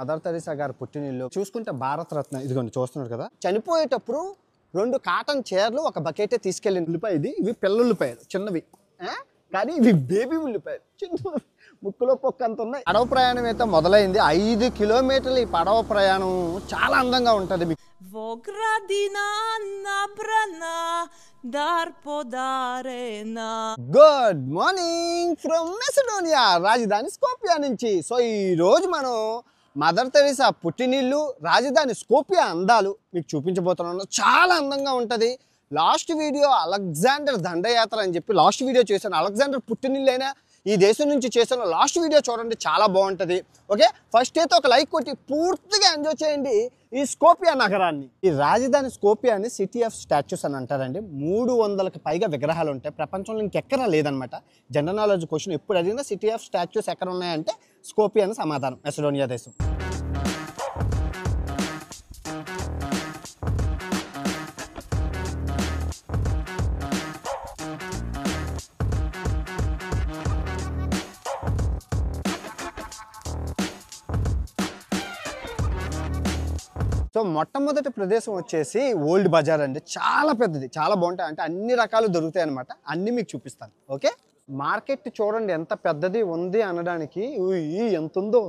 Mother Teresa గారు పుట్టినిల్లు చూసుకుంటే భారతరత్న ఇదిగోండి చూస్తున్నారు కదా. చనిపోయేటప్పుడు 2 కాటన్ చీరలు ఒక బకెటే తీసుకెళ్ళిన ఉల్లిపాయ ఇవి పిల్ల ఉల్లిపాయలు చిన్నవి, కానీ ఇవి బేబీ ఉల్లిపాయలు చిన్న ముక్కులో పొక్క అంత ఉన్నాయి. పడవ ప్రయాణం అయితే మొదలైంది. 5 కిలోమీటర్లు ఈ పడవ ప్రయాణం చాలా అందంగా ఉంటుంది. గుడ్ మార్నింగ్ ఫ్రమ్ మెసిడోనియా, రాజధాని స్కోపియా నుంచి. సో ఈ రోజు మనం మదర్ తెరీసా పుట్టినిల్లు రాజధాని స్కోపియా అందాలు మీకు చూపించబోతున్నాను. చాలా అందంగా ఉంటుంది. లాస్ట్ వీడియో అలెగ్జాండర్ దండయాత్ర అని చెప్పి లాస్ట్ వీడియో చేశాను. అలెగ్జాండర్ పుట్టినిల్లు అయినా ఈ దేశం నుంచి చేశాను. లాస్ట్ వీడియో చూడండి, చాలా బాగుంటుంది. ఓకే, ఫస్ట్ అయితే ఒక లైక్ కొట్టి పూర్తిగా ఎంజాయ్ చేయండి ఈ స్కోపియా నగరాన్ని. ఈ రాజధాని స్కోపియాని సిటీ ఆఫ్ స్టాచ్యూస్ అని అంటారండి. 300కి పైగా విగ్రహాలు ఉంటాయి. ప్రపంచంలో ఇంకెక్కడా లేదనమాట. జనరల్ నాలెడ్జ్ క్వశ్చన్ ఎప్పుడు అడిగినా సిటీ ఆఫ్ స్టాచ్యూస్ ఎక్కడ ఉన్నాయంటే స్కోపియా అని సమాధానం. మెసిడోనియా దేశం. సో మొట్టమొదటి ప్రదేశం వచ్చేసి ఓల్డ్ బజార్ అండి. చాలా పెద్దది, చాలా బాగుంటాయి. అంటే అన్ని రకాలు దొరుకుతాయి అనమాట. అన్నీ మీకు చూపిస్తాను. ఓకే, మార్కెట్ చూడండి ఎంత పెద్దది ఉంది అనడానికి. ఎంత ఉందో,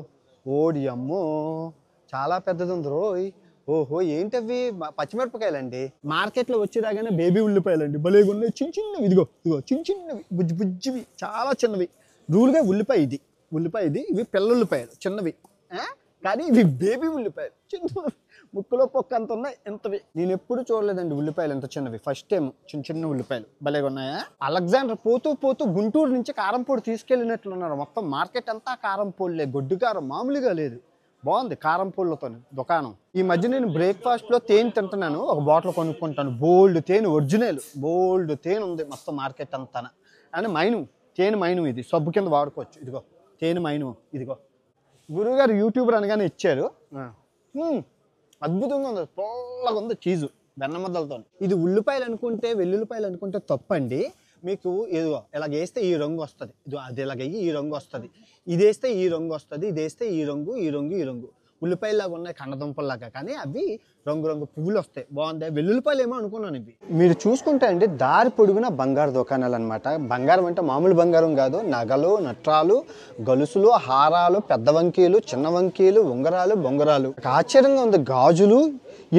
ఓడి అమ్మో చాలా పెద్దది ఉంది రోయ్. ఓహో, ఏంటవి? పచ్చిమిరపకాయలండి. మార్కెట్లో వచ్చి రాగానే బేబీ ఉల్లిపాయలండి, భలేగా ఉన్నాయి. చిన్న చిన్నవి, ఇదిగో చిన్న చిన్నవి, బుజ్జి బుజ్జివి, చాలా చిన్నవి. రూల్గా ఉల్లిపాయ ఇది, ఇవి పిల్ల ఉల్లిపాయలు చిన్నవి, కానీ ఇవి బేబీ ఉల్లిపాయలు చిన్న ముక్కులో పొక్క అంత ఉన్నాయి. ఎంతవి నేను ఎప్పుడు చూడలేదండి ఉల్లిపాయలు ఎంత చిన్నవి. ఫస్ట్ టైం చిన్న చిన్న ఉల్లిపాయలు భలేగా ఉన్నాయా. అలెగ్జాండర్ పోతూ గుంటూరు నుంచి కారంపొడి తీసుకెళ్ళినట్లున్నారు. మొత్తం మార్కెట్ అంతా కారంపొడిలే, గొడ్డు కారం మామూలుగా లేదు. బాగుంది కారంపొడిలతో దుకాణం. ఈ మధ్య నేను బ్రేక్ఫాస్ట్లో తేనె తింటున్నాను. ఒక బాటిల్ కొనుక్కుంటాను. బోల్డ్ తేనె, ఒరిజినల్ బోల్డ్ తేనె ఉంది మొత్తం మార్కెట్ అంతా. అని తేనె మైను ఇది సబ్బు కింద వాడుకోవచ్చు. ఇదిగో తేనె మైను, ఇదిగో గురువుగారు యూట్యూబర్ అనగానే ఇచ్చారు. అద్భుతంగా ఉంది, పొల్లగా ఉంది. చీజు బెన్నముద్దలతో. ఇది ఉల్లిపాయలు అనుకుంటే వెల్లుల్లిపాయలు అనుకుంటే తప్పండి. మీకు ఇదిగో ఇలాగ వేస్తే ఈ రంగు వస్తుంది. ఇది అది ఇలాగ ఈ రంగు వస్తుంది. ఇది వేస్తే ఈ రంగు వస్తుంది. ఇది వేస్తే ఈ రంగు. ఉల్లిపాయలాగా ఉన్నాయి కండదుంపల్లాగా, కానీ అవి రంగు పువ్వులు వస్తాయి. బాగుంది. వెల్లుల్లిపాయలు ఏమో అనుకున్నాను. ఇవి మీరు చూసుకుంటే అండి దారి పొడుగున బంగారు దుకాణాలు అనమాట. బంగారం అంటే మామూలు బంగారం కాదు. నగలు, నట్రాలు, గొలుసులు, హారాలు, పెద్ద వంకీలు, చిన్న వంకీలు, ఉంగరాలు, బొంగరాలు. ఆశ్చర్యంగా ఉంది. గాజులు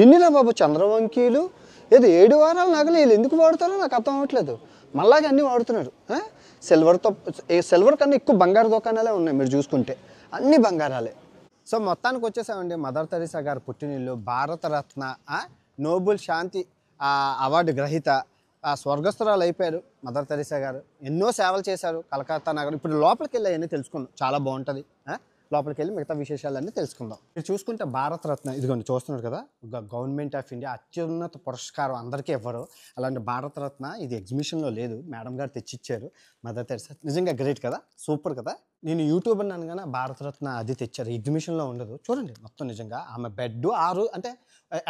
ఎన్నిరా బాబు, చంద్రవంకీలు. ఏదో 7 వారాల నగలు వీళ్ళు ఎందుకు వాడుతారో నాకు అర్థం అవ్వట్లేదు. మళ్ళాగా అన్నీ వాడుతున్నారు. సిల్వర్ కన్నా ఎక్కువ బంగారు దుకాణాలే ఉన్నాయి. మీరు చూసుకుంటే అన్ని బంగారాలే. సో మొత్తానికి వచ్చేసామండి మదర్ తెరీసా గారు పుట్టినిల్లు. భారతరత్న, నోబెల్ శాంతి అవార్డు గ్రహీత, స్వర్గస్థురాలు అయిపోయారు మదర్ తెరీసా గారు. ఎన్నో సేవలు చేశారు కలకత్తా నగరం. ఇప్పుడు లోపలికి వెళ్ళి అవన్నీ తెలుసుకుందాం, చాలా బాగుంటుంది. లోపలికి వెళ్ళి మిగతా విశేషాలన్నీ తెలుసుకుందాం. మీరు చూసుకుంటే భారతరత్న ఇదిగోండి చూస్తున్నారు కదా. గవర్నమెంట్ ఆఫ్ ఇండియా అత్యున్నత పురస్కారం అందరికీ ఇవ్వరు. అలాంటి భారతరత్న ఇది ఎగ్జిబిషన్లో లేదు, మేడం గారు తెచ్చిచ్చారు. మదర్ తెరీసా నిజంగా గ్రేట్ కదా, సూపర్ కదా. నేను యూట్యూబర్ అనగానే భారతరత్న అది తెచ్చారు. ఎగ్జిబిషన్లో ఉండదు. చూడండి మొత్తం నిజంగా ఆమె బెడ్ అంటే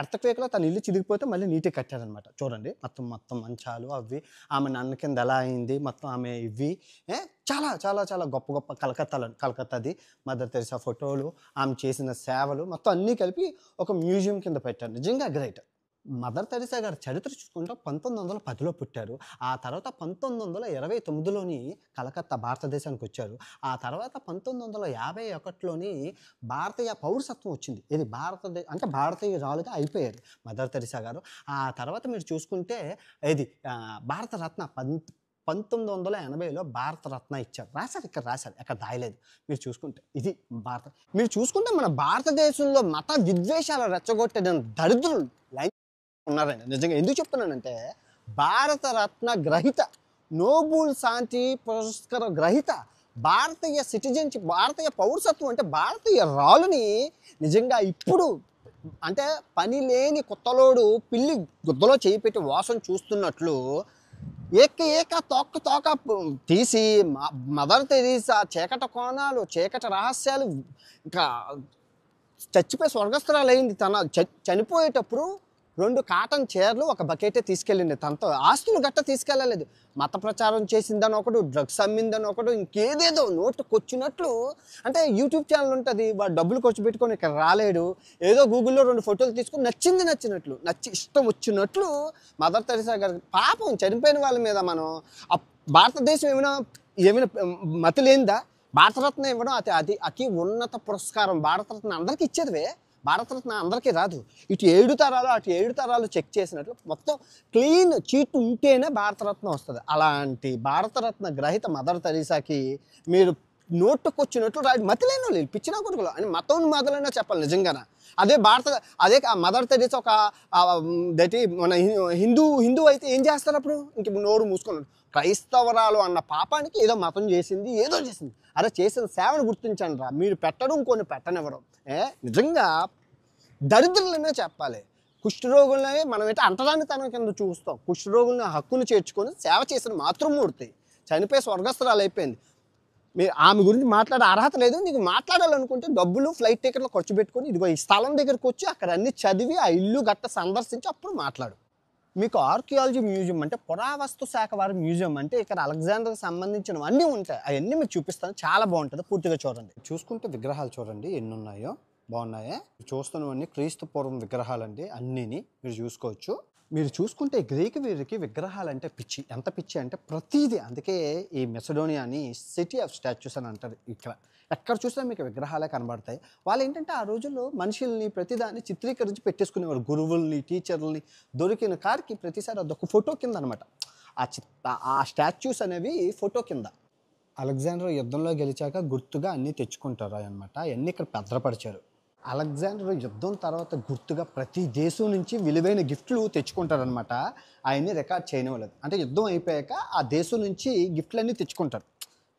ఎర్త్క్వేక్లో తన ఇల్లు చిరిగిపోతే మళ్ళీ నీట్గా కట్టారనమాట. చూడండి మొత్తం మంచాలు అవి, ఆమె నన్న కింద ఎలా అయింది మొత్తం ఆమె ఇవి చాలా చాలా చాలా గొప్ప కలకత్తాది మదర్ తెరీసా ఫోటోలు, ఆమె చేసిన సేవలు మొత్తం అన్నీ కలిపి ఒక మ్యూజియం కింద పెట్టారు. నిజంగా గ్రేట్. మదర్ తెరీసా గారి చరిత్ర చూసుకుంటే 1910లో పుట్టారు. ఆ తర్వాత 1929లోని కలకత్తా భారతదేశానికి వచ్చారు. ఆ తర్వాత 1951లోని భారతీయ పౌరసత్వం వచ్చింది. ఇది అంటే భారతీయురాలుగా అయిపోయారు మదర్ తెరీసా గారు. ఆ తర్వాత మీరు చూసుకుంటే ఇది భారతరత్న 1980లో భారతరత్న ఇచ్చారు. రాశారు ఎక్కడ దాయలేదు. మీరు చూసుకుంటే ఇది మీరు చూసుకుంటే మన భారతదేశంలో మత విద్వేషాలు రెచ్చగొట్టే దరిద్రులు ఉన్నారండి. నిజంగా ఎందుకు చెప్తున్నానంటే భారతరత్న గ్రహీత, నోబెల్ శాంతి పురస్కార గ్రహీత, భారతీయ సిటిజన్షిప్, భారతీయ పౌరసత్వం అంటే భారతీయ రాలుని నిజంగా ఇప్పుడు అంటే పని లేని కొత్తలోడు పిల్లి గుద్దలో చేయి పెట్టి వాసన చూస్తున్నట్లు ఏక తోక తీసి మదర్ తెరీసా చీకటి కోణాలు, చీకటి రహస్యాలు, ఇంకా చచ్చిపోయి స్వర్గస్థురాలు అయింది. చనిపోయేటప్పుడు 2 కాటన్ చీరలు ఒక బకెటే తీసుకెళ్ళింది. తనతో ఆస్తులు గట్ట తీసుకెళ్ళలేదు. మత ప్రచారం చేసిందని ఒకడు, డ్రగ్స్ అమ్మిందని ఒకడు, ఇంకేదేదో నోటుకొచ్చినట్లు. అంటే యూట్యూబ్ ఛానల్ ఉంటుంది, వాడు డబ్బులు ఖర్చు పెట్టుకొని ఇక్కడ రాలేడు, ఏదో గూగుల్లో 2 ఫోటోలు తీసుకుని నచ్చినట్లు ఇష్టం వచ్చినట్లు మదర్ తెరిసా గారు పాపం చనిపోయిన వాళ్ళ మీద మనం భారతదేశం ఏమైనా మతి లేనిదా? భారతరత్న ఇవ్వడం అతి ఉన్నత పురస్కారం. భారతరత్న అందరికీ ఇచ్చేదివే, భారతరత్న అందరికీ రాదు. ఇటు 7 తరాలు అటు 7 తరాలు చెక్ చేసినట్లు మొత్తం క్లీన్ చీట్ ఉంటేనే భారతరత్న వస్తుంది. అలాంటి భారతరత్న గ్రహీత మదర్ తెరిసాకి మీరు నోటుకొచ్చినట్లు రాడు. మతి లేని వాళ్ళు పిచ్చిన కొడుకులు అని మతం మొదలైనా చెప్పాలి నిజంగానే. అదే మదర్ తెరిసా ఒక మన హిందూ అయితే ఏం చేస్తారు అప్పుడు? ఇంక నోరు మూసుకున్నాడు. క్రైస్తవరాలు అన్న పాపానికి ఏదో మతం చేసింది, ఏదో చేసింది. అరే చేసిన సేవను గుర్తించండి రా. మీరు పెట్టడం కొన్ని పెట్టనివ్వడం నిజంగా దరిద్రులనే చెప్పాలి. కుష్ఠరోగులనే మనం ఏంటి అంటరానితనం కింద చూస్తాం. కుష్ఠరోగులని హక్కును చేర్చుకొని సేవ చేసిన మాతృమూర్తి చనిపోయి స్వర్గస్థురాలు అయిపోయింది. మీరు ఆమె గురించి మాట్లాడే అర్హత లేదు. నీకు మాట్లాడాలనుకుంటే డబ్బులు ఫ్లైట్ టికెట్లు ఖర్చు పెట్టుకొని ఇదిగో ఈ స్థలం దగ్గరికి వచ్చి అక్కడ అన్ని చదివి ఆ ఇల్లు గట్ట సందర్శించి అప్పుడు మాట్లాడు. మీకు ఆర్కియాలజీ మ్యూజియం అంటే పురావస్తు శాఖ వారి మ్యూజియం అంటే ఇక్కడ అలెగ్జాండర్కి సంబంధించినవి అన్నీ ఉంటాయి. అవన్నీ మీకు చూపిస్తాను, చాలా బాగుంటుంది, పూర్తిగా చూడండి. చూసుకుంటే విగ్రహాలు చూడండి ఎన్ని ఉన్నాయో, బాగున్నాయా? చూస్తున్నవన్నీ క్రీస్తు పూర్వం విగ్రహాలండి, అన్నీని మీరు చూసుకోవచ్చు. మీరు చూసుకుంటే గ్రీకు వీరికి విగ్రహాలు అంటే పిచ్చి. ఎంత పిచ్చి అంటే ప్రతిదీ. అందుకే ఈ మెసడోనియాని సిటీ ఆఫ్ స్టాచ్యూస్ అని అంటారు. ఎక్కడ చూసినా మీకు విగ్రహాలే కనబడతాయి. వాళ్ళు ఏంటంటే ఆ రోజుల్లో మనుషుల్ని ప్రతిదాన్ని చిత్రీకరించి పెట్టేసుకునేవారు. గురువుల్ని, టీచర్లని దొరికిన కారికి ప్రతిసారి అదొక ఫోటో కింద అనమాట. ఆ స్టాచ్యూస్ అనేవి ఫోటో కింద. అలెగ్జాండర్ యుద్ధంలో గెలిచాక గుర్తుగా అన్నీ తెచ్చుకుంటారు అనమాట. అవన్నీ ఇక్కడ భద్రపరిచారు. అలెగ్జాండర్ యుద్ధం తర్వాత గుర్తుగా ప్రతి దేశం నుంచి విలువైన గిఫ్ట్లు తెచ్చుకుంటారనమాట. అవన్నీ రికార్డ్ చేయనివ్వలేదు. అంటే యుద్ధం అయిపోయాక ఆ దేశం నుంచి గిఫ్ట్లన్నీ తెచ్చుకుంటారు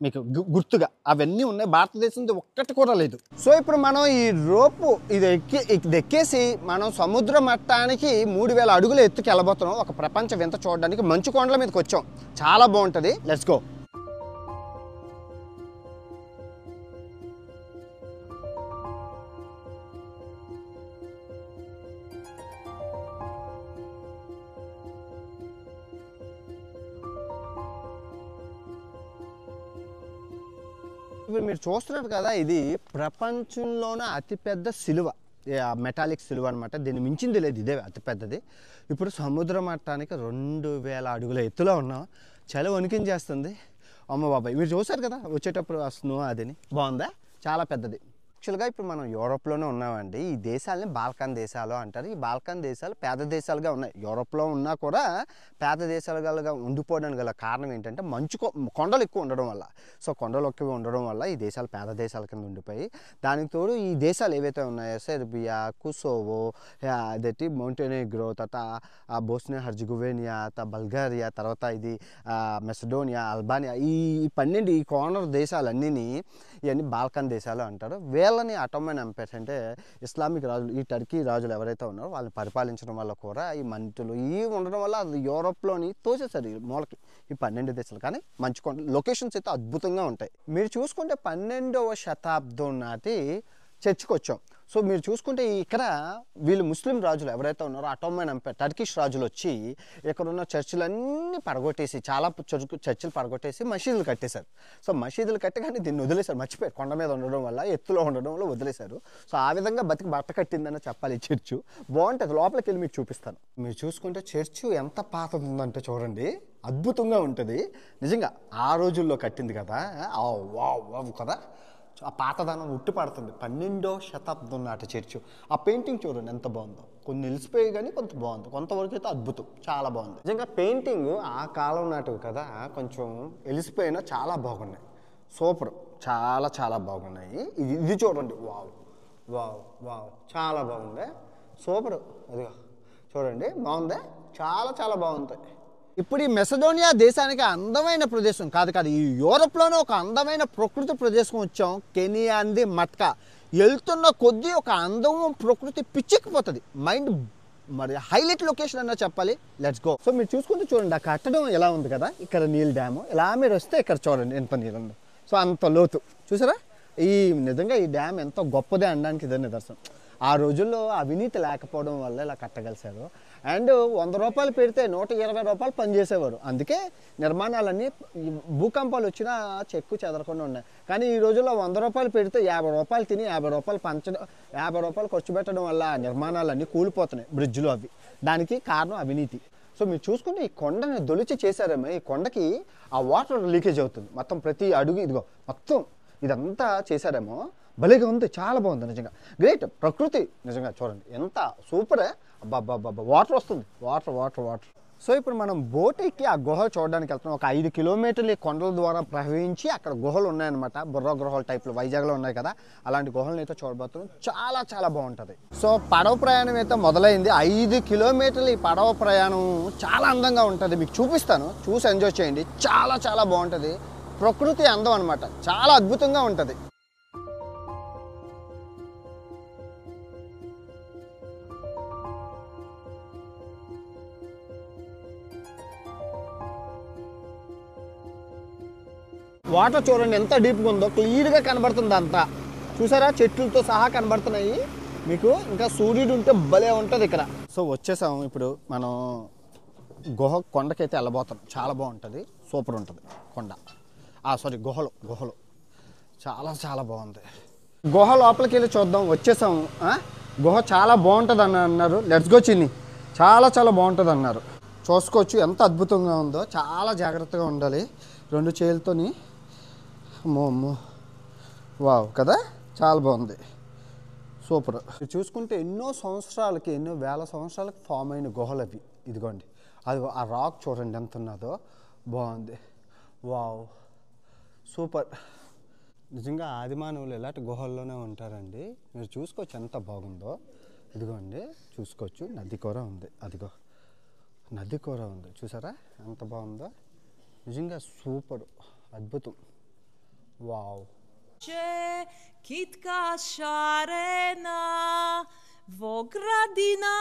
మీకు గుర్తుగా. అవన్నీ ఉన్నాయి. భారతదేశం ఒక్కటి కూడా లేదు. సో ఇప్పుడు మనం ఈ రోపు ఇది ఎక్కేసి మనం సముద్ర మట్టానికి 3000 అడుగుల ఎత్తుకి వెళ్ళబోతున్నాం. ఒక ప్రపంచ వింత చూడడానికి మంచు కొండల మీదకి వచ్చాం. చాలా బాగుంటుంది. Let's go. ఇప్పుడు మీరు చూస్తున్నారు కదా, ఇది ప్రపంచంలోనే అతిపెద్ద సిలువ, మెటాలిక్ సిలువ అనమాట. దీన్ని మించింది లేదు, ఇదే అతిపెద్దది. ఇప్పుడు సముద్ర మట్టానికి 2000 అడుగుల ఎత్తులో ఉన్నాం. చలి వణికించేస్తుంది. అమ్మ బాబాయ్, మీరు చూసారు కదా వచ్చేటప్పుడు ఆ స్నో, అదిని బాగుందా? చాలా పెద్దది. యాక్చువల్గా ఇప్పుడు మనం యూరోప్లోనే ఉన్నామండి. ఈ దేశాలని బాల్కన్ దేశాలు అంటారు. ఈ బాల్కన్ దేశాలు పేద దేశాలుగా ఉన్నాయి. యూరోప్లో ఉన్నా కూడా పేద దేశాలుగా ఉండిపోవడానికి గల కారణం ఏంటంటే కొండలు ఎక్కువ ఉండడం వల్ల. సో కొండలు ఎక్కువ ఉండడం వల్ల ఈ దేశాలు పేద దేశాల కింద ఉండిపోయి, దానికి తోడు ఈ దేశాలు ఏవైతే ఉన్నాయో సెర్బియా, కుసోవో, అదేంటి మౌంటెనెగ్రో, తర్వాత బోస్నియా హెర్జగోవినా, బల్గేరియా, తర్వాత ఇది మెసడోనియా, అల్బానియా, ఈ 12 ఈ కార్నర్ దేశాలన్నీ ఇవన్నీ బాల్కన్ దేశాలు అంటారు. వీళ్ళని అటోమన్ ఎంపైర్స్ అంటే ఇస్లామిక్ రాజులు, ఈ టర్కీ రాజులు ఎవరైతే ఉన్నారో వాళ్ళని పరిపాలించడం వల్ల కూడా ఈ మంచులు ఉండడం వల్ల అది యూరోప్లోని తోసేసారు ఈ మూలకి ఈ 12 దేశాలు. కానీ మంచు లొకేషన్స్ అయితే అద్భుతంగా ఉంటాయి. మీరు చూసుకుంటే 12వ శతాబ్దం నాటి చర్చికి వచ్చాం. సో మీరు చూసుకుంటే ఇక్కడ వీళ్ళు ముస్లిం రాజులు ఎవరైతే ఉన్నారో అటోమన్ ఎంపైర్ టర్కిష్ రాజులు వచ్చి ఇక్కడ ఉన్న చర్చిలన్నీ పడగొట్టేసి, చాలా చర్చిలు పడగొట్టేసి మసీదులు కట్టేశారు. సో మసీదులు కట్టి కానీ దీన్ని వదిలేశారు, మర్చిపోయారు. కొండ మీద ఉండడం వల్ల, ఎత్తులో ఉండడం వల్ల వదిలేశారు. సో ఆ విధంగా బట్ట కట్టిందని చెప్పాలి. ఈ చర్చు బాగుంటుంది. లోపలికి వెళ్ళి మీకు చూపిస్తాను. మీరు చూసుకుంటే చర్చు ఎంత పాతది ఉందంటే చూడండి, అద్భుతంగా ఉంటుంది నిజంగా. ఆ రోజుల్లో కట్టింది కదా, కదా, ఆ పాతదనం ఉట్టిపడుతుంది. 12వ శతాబ్దం నాటి చర్చు. ఆ పెయింటింగ్ చూడండి ఎంత బాగుందో. కొన్ని నిలిచిపోయి కానీ కొంత బాగుంది, కొంతవరకు అయితే అద్భుతం, చాలా బాగుంది నిజంగా. పెయింటింగ్ ఆ కాలం నాటివి కదా, కొంచెం వెలిసిపోయినా చాలా బాగున్నాయి. సూపర్, చాలా చాలా బాగున్నాయి. ఇది చూడండి, వావ్ వావ్ వావ్, చాలా బాగుంది, సూపర్. అదిగా చూడండి, బాగుంది, చాలా చాలా బాగుంది. ఇప్పుడు ఈ మెసడోనియా దేశానికి అందమైన ప్రదేశం కాదు, ఈ యూరోప్లోనే ఒక అందమైన ప్రకృతి ప్రదేశం వచ్చాం. కెనియా అంది మట్కా. వెళ్తున్న కొద్దీ ఒక అందము ప్రకృతి పిచ్చెక్కిపోతుంది. మైండ్ మరి హైలైట్ లొకేషన్ అన్నా చెప్పాలి. Let's go. సో మీరు చూసుకుంటే చూడండి, ఆ కట్టడం ఎలా ఉంది కదా, ఇక్కడ నీల్ డ్యాము. ఇలా మీరు వస్తే ఇక్కడ చూడండి ఎంత నీళ్ళు ఉంది. సో అంత లోతు చూసారా. ఈ నిజంగా ఈ డ్యామ్ ఎంతో గొప్పదే అనడానికి ఇదే నిదర్శనం. ఆ రోజుల్లో అవినీతి లేకపోవడం వల్ల ఇలా కట్టగలిశారు. అండ్ 100 రూపాయలు పెడితే 120 రూపాయలు పనిచేసేవారు. అందుకే నిర్మాణాలన్నీ భూకంపాలు వచ్చినా చెక్కు చెదరకుండా ఉన్నాయి. కానీ ఈ రోజుల్లో 100 రూపాయలు పెడితే 50 రూపాయలు తిని 50 రూపాయలు 50 రూపాయలు ఖర్చు పెట్టడం వల్ల నిర్మాణాలన్నీ కూలిపోతున్నాయి, బ్రిడ్జ్లు అవి. దానికి కారణం అవినీతి. సో మీరు చూసుకుంటే ఈ కొండని దొలిచి చేశారేమో, ఈ కొండకి ఆ వాటర్ లీకేజ్ అవుతుంది మొత్తం ప్రతి అడుగు. ఇదిగో మొత్తం ఇదంతా చేశారేమో, భలేగా ఉంది, చాలా బాగుంది నిజంగా. గ్రేట్ ప్రకృతి నిజంగా. చూడండి ఎంత సూపరే. అబ్బాబ్బాబ్బా వాటర్ వస్తుంది, వాటర్ వాటర్ వాటర్. సో ఇప్పుడు మనం బోట్ ఎక్కి ఆ గుహ చూడడానికి వెళ్తున్నాం. ఒక 5 కిలోమీటర్లు ఈ కొండల ద్వారా ప్రవహించి అక్కడ గుహలు ఉన్నాయన్నమాట. బుర్ర గుహల టైప్లో వైజాగ్లో ఉన్నాయి కదా, అలాంటి గుహలను అయితే చూడబోతున్నాం. చాలా చాలా బాగుంటుంది. సో పడవ ప్రయాణం అయితే మొదలైంది. 5 కిలోమీటర్లు ఈ పడవ ప్రయాణం చాలా అందంగా ఉంటుంది. మీకు చూపిస్తాను, చూసి ఎంజాయ్ చేయండి. చాలా చాలా బాగుంటుంది. ప్రకృతి అందం అనమాట, చాలా అద్భుతంగా ఉంటుంది. వాటర్ చూడండి ఎంత డీప్గా ఉందో, క్లియర్గా కనబడుతుంది అంతా. చూసారా, చెట్లతో సహా కనబడుతున్నాయి మీకు. ఇంకా సూర్యుడు ఉంటే భలే ఉంటుంది ఇక్కడ. సో వచ్చేసాము ఇప్పుడు మనం కొండకైతే వెళ్ళబోతాం. చాలా బాగుంటుంది, సూపర్ ఉంటుంది కొండ. సారీ గుహలు చాలా చాలా బాగుంది. గుహ లోపలికి వెళ్ళి చూద్దాం. వచ్చేసాము. గుహ చాలా బాగుంటుంది అన్నారు. లెట్స్ గో చిన్ని. చాలా చాలా బాగుంటుంది అన్నారు. చూసుకోవచ్చు ఎంత అద్భుతంగా ఉందో. చాలా జాగ్రత్తగా ఉండాలి 2 చేతులతోని. అమ్మో వావ్ కదా, చాలా బాగుంది, సూపర్. చూసుకుంటే ఎన్నో సంవత్సరాలకి, ఎన్నో వేల సంవత్సరాలకు ఫామ్ అయిన గుహలు అవి. ఇదిగోండి, అది ఆ రాక్ చూడండి ఎంత ఉన్నదో, బాగుంది. Wow super. నిజంగా ఆదిమానవులు ఇలాంటి గుహల్లోనే ఉంటారండి. మీరు చూసుకోవచ్చు ఎంత బాగుందో. ఇదిగోండి చూసుకోవచ్చు, నది కూర ఉంది. అదిగో నది కూర ఉంది, చూసారా ఎంత బాగుందో. నిజంగా సూపర్, అద్భుతం. Wow. Kitka šarena, vogradina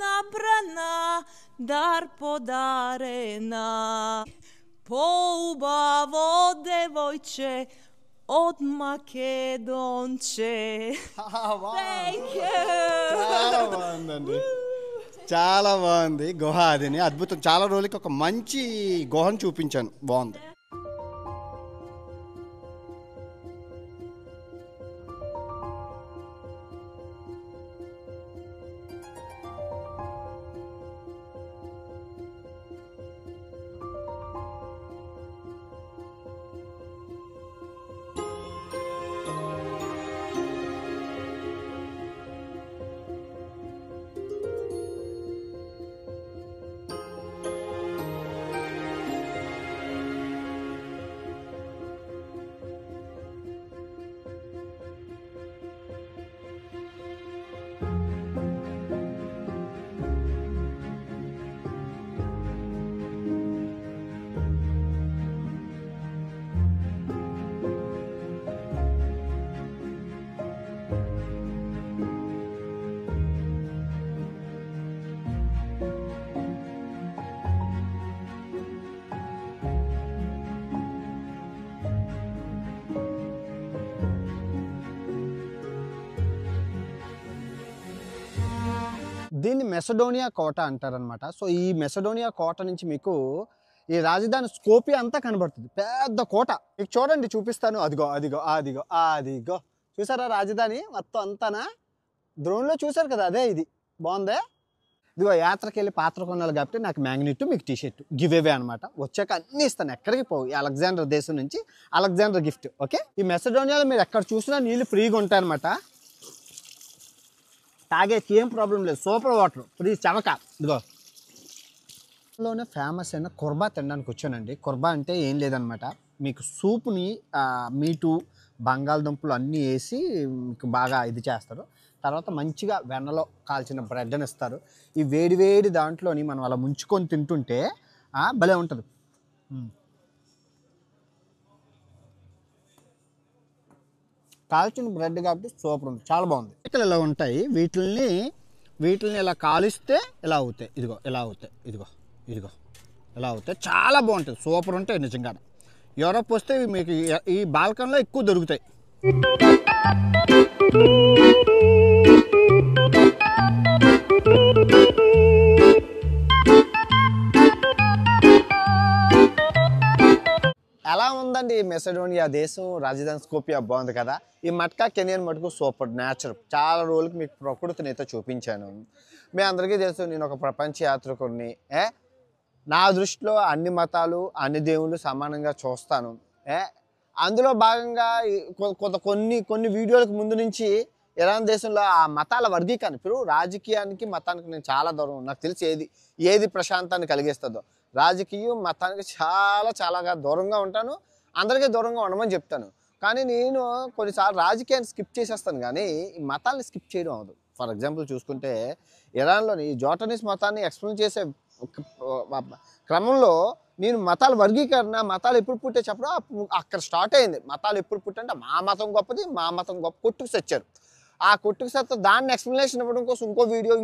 nabrana, dar podarena. Poubavo devojče od Makedonče. Thank you. చాలా బాగుందండి, చాలా బాగుంది గుహ. అదిని అద్భుతం. చాలా రోజులకి ఒక మంచి గుహను చూపించాను, బాగుంది. దీన్ని మెసడోనియా కోట అంటారనమాట. సో ఈ మెసడోనియా కోట నుంచి మీకు ఈ రాజధాని స్కోపియా అంతా కనబడుతుంది. పెద్ద కోట మీకు చూడండి, చూపిస్తాను. అదిగో అదిగో అదిగో అదిగో, చూసారా రాజధాని మొత్తం అంతానా? డ్రోన్లో చూసారు కదా, అదే ఇది. బాగుందే. ఇదిగో యాత్రకి వెళ్ళి పాత్ర కొనాలి కాబట్టి నాకు మ్యాగ్నెట్, మీకు టీషర్ట్ గివ్ అవే అనమాట. వచ్చాక అన్నీ ఇస్తాను, ఎక్కడికి పోవు. ఈ అలెగ్జాండర్ దేశం నుంచి అలెగ్జాండర్ గిఫ్ట్. ఓకే, ఈ మెసడోనియాలో మీరు ఎక్కడ చూసినా నీళ్ళు ఫ్రీగా ఉంటాయన్నమాట. తాగేకి ఏం ప్రాబ్లం లేదు, సూపర్ వాటర్, ఫ్రీ చవక. ఇదిగో లోనే ఫేమస్ అయిన కుర్బా తినడానికి వచ్చానండి. కుర్బా అంటే ఏం లేదనమాట, మీకు సూప్ని మీటు బంగాళదుంపలు అన్నీ వేసి మీకు బాగా ఇది చేస్తారు. తర్వాత మంచిగా వెన్నలో కాల్చిన బ్రెడ్ అని ఇస్తారు. ఈ వేడి వేడి దాంట్లోని మనం అలా ముంచుకొని తింటుంటే భలే ఉంటుంది. కాల్చిన బ్రెడ్ కాబట్టి సూపర్ ఉంది, చాలా బాగుంది. ఇక్కడ ఇలా ఉంటాయి, వీటిని ఇలా కాలిస్తే ఇలా అవుతాయి. ఇదిగో ఇలా అవుతాయి, ఇదిగో ఇదిగో ఇలా అవుతాయి. చాలా బాగుంటుంది, సూపర్ ఉంటాయి నిజంగా. యూరోప్ వస్తే మీకు ఈ బాల్కన్లో ఎక్కువ దొరుకుతాయి. ఏంటంటే ఈ మెసడోనియా దేశం రాజధాని స్కోపియా బాగుంది కదా. ఈ మట్కా కెనియన్ మటుకు సూపర్ న్యాచురల్. చాలా రోజులకి మీకు ప్రకృతిని అయితే చూపించాను. మీ అందరికీ తెలుసు నేను ఒక ప్రపంచ యాత్రికుడిని. నా దృష్టిలో అన్ని మతాలు అన్ని దేవుళ్ళు సమానంగా చూస్తాను. అందులో భాగంగా కొన్ని వీడియోలకు ముందు నుంచి ఇరాన్ దేశంలో ఆ మతాల వర్గీకరణ, ఇప్పుడు రాజకీయానికి మతానికి నేను చాలా దూరం, నాకు తెలిసి ఏది ప్రశాంతాన్ని కలిగిస్తుందో. రాజకీయం మతానికి చాలాగా దూరంగా ఉంటాను, అందరికీ దూరంగా ఉండమని చెప్తాను. కానీ నేను కొన్నిసార్లు రాజకీయాన్ని స్కిప్ చేసేస్తాను, కానీ ఈ మతాన్ని స్కిప్ చేయడం అవ్వదు. ఫర్ ఎగ్జాంపుల్ చూసుకుంటే ఇరాన్లోని జోటనీస్ మతాన్ని ఎక్స్ప్లెయిన్ చేసే క్రమంలో నేను మతాల వర్గీకరణ, మతాలు ఎప్పుడు పుట్టే చెప్పడం అక్కడ స్టార్ట్ అయింది. మతాలు ఎప్పుడు పుట్టంటే మా మతం గొప్పది, మా మతం గొప్ప, కొట్టుకు తెచ్చారు. ఆ కొట్టుకు సత్తా దాన్ని ఎక్స్ప్లెనేషన్ ఇవ్వడం కోసం ఇంకో వీడియో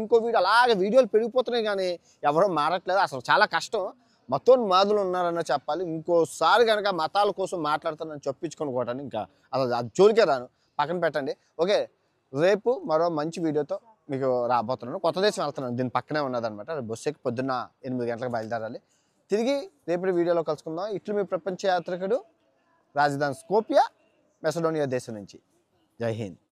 అలాగే వీడియోలు పెరిగిపోతున్నాయి, కానీ ఎవరో మారట్లేదు. అసలు చాలా కష్టం. మొత్తం మాదులు ఉన్నారన్న చెప్పాలి. ఇంకోసారి కనుక మతాల కోసం మాట్లాడుతానని చెప్పించుకోవడానికి ఇంకా అసలు అది జోలికే రాను, పక్కన పెట్టండి. ఓకే, రేపు మరో మంచి వీడియోతో మీకు రాబోతున్నాను. కొత్త దేశం వెళ్తున్నాను, దీని పక్కనే ఉన్నదనమాట. బస్సు ఎక్కి పొద్దున్న 8 గంటలకు బయలుదేరాలి. తిరిగి రేపటి వీడియోలో కలుసుకుందాం. ఇట్లు మీ ప్రపంచ యాత్రికుడు, రాజధాని స్కోపియా, మెసడోనియా దేశం నుంచి. జై హింద్.